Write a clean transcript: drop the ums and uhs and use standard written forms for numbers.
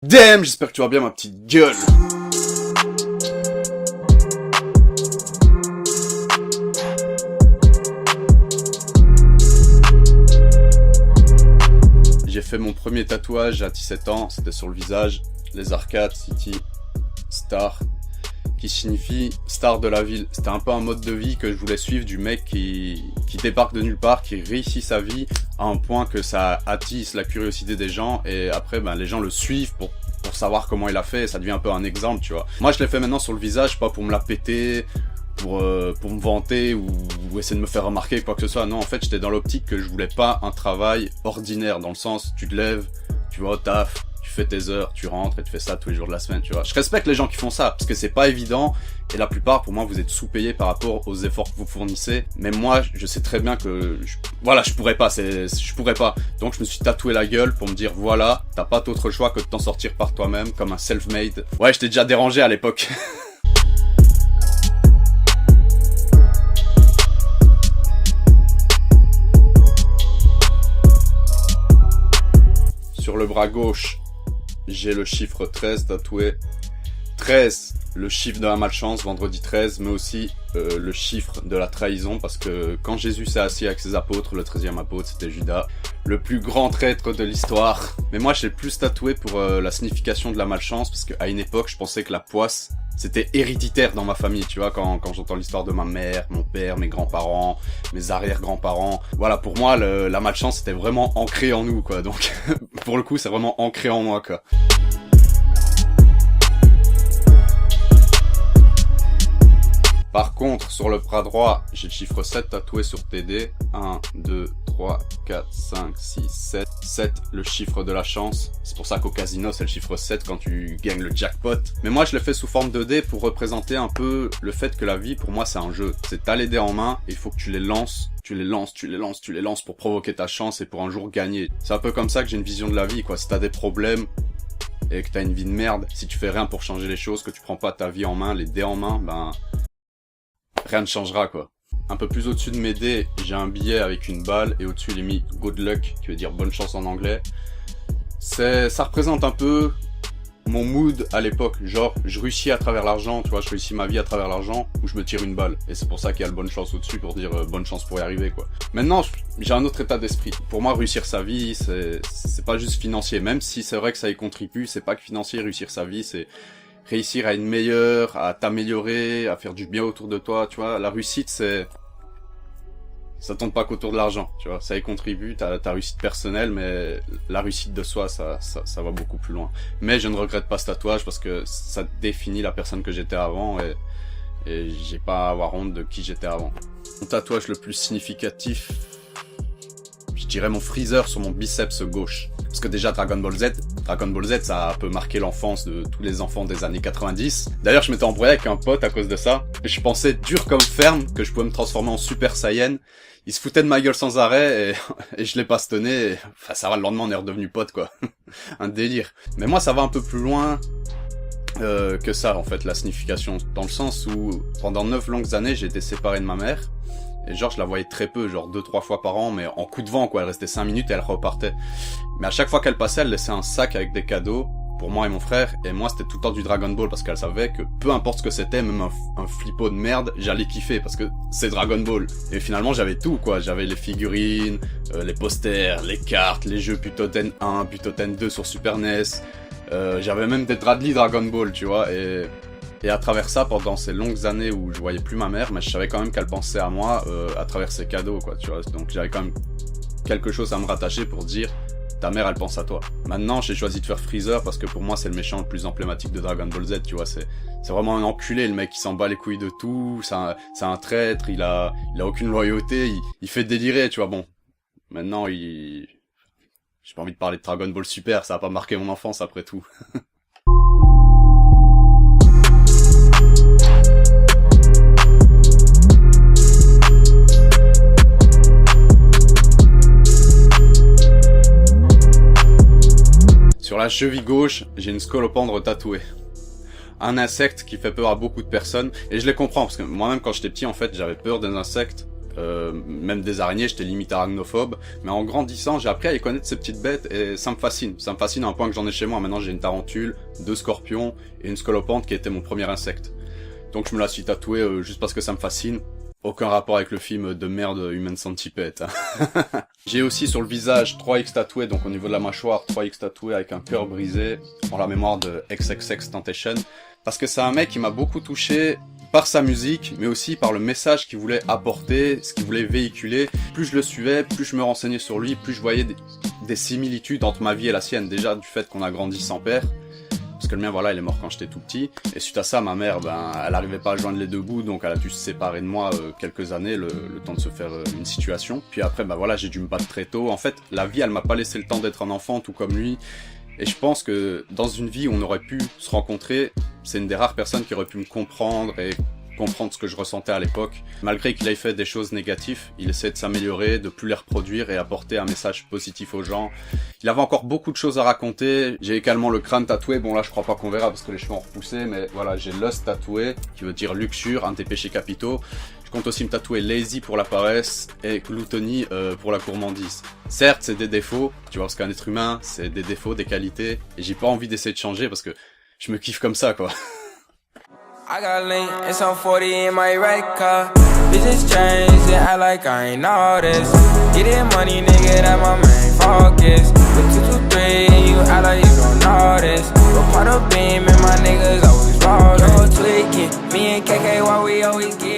Damn, j'espère que tu vas bien ma petite gueule. J'ai fait mon premier tatouage à 17 ans, c'était sur le visage, les arcades, City, Star, qui signifie star de la ville. C'était un peu un mode de vie que je voulais suivre du mec qui débarque de nulle part, qui réussit sa vie à un point que ça attise la curiosité des gens et après les gens le suivent pour savoir comment il a fait, et ça devient un peu un exemple, tu vois. Moi je l'ai fait maintenant sur le visage, pas pour me la péter, pour me vanter ou essayer de me faire remarquer quoi que ce soit. Non, en fait j'étais dans l'optique que je voulais pas un travail ordinaire, dans le sens tu te lèves, tu vas au taf, tu fais tes heures, tu rentres et tu fais ça tous les jours de la semaine, tu vois. Je respecte les gens qui font ça, parce que c'est pas évident, et la plupart, pour moi, vous êtes sous-payés par rapport aux efforts que vous fournissez. Mais moi, je sais très bien que, je pourrais pas, je pourrais pas. Donc je me suis tatoué la gueule pour me dire, voilà, t'as pas d'autre choix que de t'en sortir par toi-même, comme un self-made. Ouais, je t'ai déjà dérangé à l'époque. Sur le bras gauche, j'ai le chiffre 13 tatoué. 13, le chiffre de la malchance, vendredi 13, mais aussi le chiffre de la trahison, parce que quand Jésus s'est assis avec ses apôtres, le 13e apôtre, c'était Judas, le plus grand traître de l'histoire. Mais moi, j'ai plus tatoué pour la signification de la malchance, parce qu'à une époque, je pensais que la poisse, c'était héréditaire dans ma famille, tu vois, quand j'entends l'histoire de ma mère, mon père, mes grands-parents, mes arrière-grands-parents. Voilà, pour moi, la malchance, c'était vraiment ancré en nous, quoi. Donc, pour le coup, c'est vraiment ancré en moi, quoi. Par contre, sur le bras droit, j'ai le chiffre 7 tatoué sur TD. 1, 2, 3, 4, 5, 6, 7. 7, le chiffre de la chance. C'est pour ça qu'au casino, c'est le chiffre 7 quand tu gagnes le jackpot. Mais moi, je le fais sous forme de dés pour représenter un peu le fait que la vie, pour moi, c'est un jeu. C'est t'as les dés en main et il faut que tu les lances. Tu les lances pour provoquer ta chance et pour un jour gagner. C'est un peu comme ça que j'ai une vision de la vie, quoi. Si t'as des problèmes et que t'as une vie de merde, si tu fais rien pour changer les choses, que tu prends pas ta vie en main, les dés en main, rien ne changera, quoi. Un peu plus au-dessus de mes dés, j'ai un billet avec une balle et au-dessus il est mis good luck, qui veut dire bonne chance en anglais. Ça représente un peu mon mood à l'époque, genre je réussis à travers l'argent, tu vois, je réussis ma vie à travers l'argent, ou je me tire une balle. Et c'est pour ça qu'il y a le bonne chance au-dessus pour dire bonne chance pour y arriver, quoi. Maintenant, j'ai un autre état d'esprit. Pour moi, réussir sa vie, c'est pas juste financier, même si c'est vrai que ça y contribue, c'est pas que financier, réussir sa vie, c'est réussir à être meilleur, à t'améliorer, à faire du bien autour de toi, tu vois. La réussite, ça tourne pas qu'autour de l'argent, tu vois. Ça y contribue, ta réussite personnelle, mais la réussite de soi, ça va beaucoup plus loin. Mais je ne regrette pas ce tatouage parce que ça définit la personne que j'étais avant et j'ai pas à avoir honte de qui j'étais avant. Mon tatouage le plus significatif, je dirais mon freezer sur mon biceps gauche. Parce que déjà Dragon Ball Z, ça a un peu marqué l'enfance de tous les enfants des années 90. D'ailleurs, je m'étais embrouillé avec un pote à cause de ça. Et je pensais dur comme ferme que je pouvais me transformer en Super Saiyan. Il se foutait de ma gueule sans arrêt et je l'ai bastonné. Enfin, ça va, le lendemain on est redevenu pote, quoi. Un délire. Mais moi, ça va un peu plus loin que ça, en fait, la signification. Dans le sens où, pendant 9 longues années, j'ai été séparé de ma mère. Et genre, je la voyais très peu, genre 2-3 fois par an, mais en coup de vent, quoi. Elle restait 5 minutes et elle repartait. Mais à chaque fois qu'elle passait, elle laissait un sac avec des cadeaux pour moi et mon frère. Et moi, c'était tout le temps du Dragon Ball parce qu'elle savait que peu importe ce que c'était, même un flippo de merde, j'allais kiffer parce que c'est Dragon Ball. Et finalement, j'avais tout, quoi. J'avais les figurines, les posters, les cartes, les jeux Butoden 1, Butoden 2 sur Super NES. J'avais même des Bradley Dragon Ball, tu vois. Et à travers ça, pendant ces longues années où je voyais plus ma mère, mais je savais quand même qu'elle pensait à moi à travers ses cadeaux, quoi, tu vois. Donc j'avais quand même quelque chose à me rattacher pour dire ta mère, elle pense à toi. Maintenant, j'ai choisi de faire Freezer parce que pour moi, c'est le méchant le plus emblématique de Dragon Ball Z, tu vois. C'est vraiment un enculé, le mec qui s'en bat les couilles de tout, c'est un traître, il a aucune loyauté, il fait délirer, tu vois. Bon, maintenant, j'ai pas envie de parler de Dragon Ball Super, ça a pas marqué mon enfance après tout. Sur la cheville gauche, j'ai une scolopendre tatouée. Un insecte qui fait peur à beaucoup de personnes. Et je les comprends, parce que moi-même quand j'étais petit, en fait, j'avais peur des insectes. même des araignées, j'étais limite arachnophobe. Mais en grandissant, j'ai appris à y connaître ces petites bêtes et ça me fascine. Ça me fascine à un point que j'en ai chez moi. Maintenant, j'ai une tarentule, 2 scorpions et une scolopendre qui était mon premier insecte. Donc je me la suis tatouée juste parce que ça me fascine. Aucun rapport avec le film de merde Human Centipede. J'ai aussi sur le visage 3X tatoué, donc au niveau de la mâchoire, 3X tatoué avec un cœur brisé, en la mémoire de XXXTentacion. Parce que c'est un mec qui m'a beaucoup touché par sa musique, mais aussi par le message qu'il voulait apporter, ce qu'il voulait véhiculer. Plus je le suivais, plus je me renseignais sur lui, plus je voyais des similitudes entre ma vie et la sienne. Déjà du fait qu'on a grandi sans père. Parce que le mien, voilà, il est mort quand j'étais tout petit. Et suite à ça, ma mère, elle arrivait pas à joindre les deux bouts, donc elle a dû se séparer de moi quelques années, le temps de se faire une situation. Puis après, voilà, j'ai dû me battre très tôt. En fait, la vie, elle m'a pas laissé le temps d'être un enfant, tout comme lui. Et je pense que dans une vie où on aurait pu se rencontrer, c'est une des rares personnes qui aurait pu me comprendre et comprendre ce que je ressentais à l'époque. Malgré qu'il ait fait des choses négatives, il essaie de s'améliorer, de plus les reproduire et apporter un message positif aux gens. Il avait encore beaucoup de choses à raconter. J'ai également le crâne tatoué. Bon là je crois pas qu'on verra parce que les cheveux ont repoussé, mais voilà, j'ai Lust tatoué, qui veut dire luxure, un des péchés capitaux. Je compte aussi me tatouer Lazy pour la paresse et Gluttony pour la gourmandise. Certes, c'est des défauts, tu vois, parce qu'un être humain, c'est des défauts, des qualités, et j'ai pas envie d'essayer de changer parce que je me kiffe comme ça, quoi. I got lean and some 40 in my red car. Bitches change and act like I ain't noticed. Get that money, nigga, that my main focus. With 223 and you act like you don't notice. But part of beam and my niggas always rollin'. Yo, tweaking, me and KK, why we always get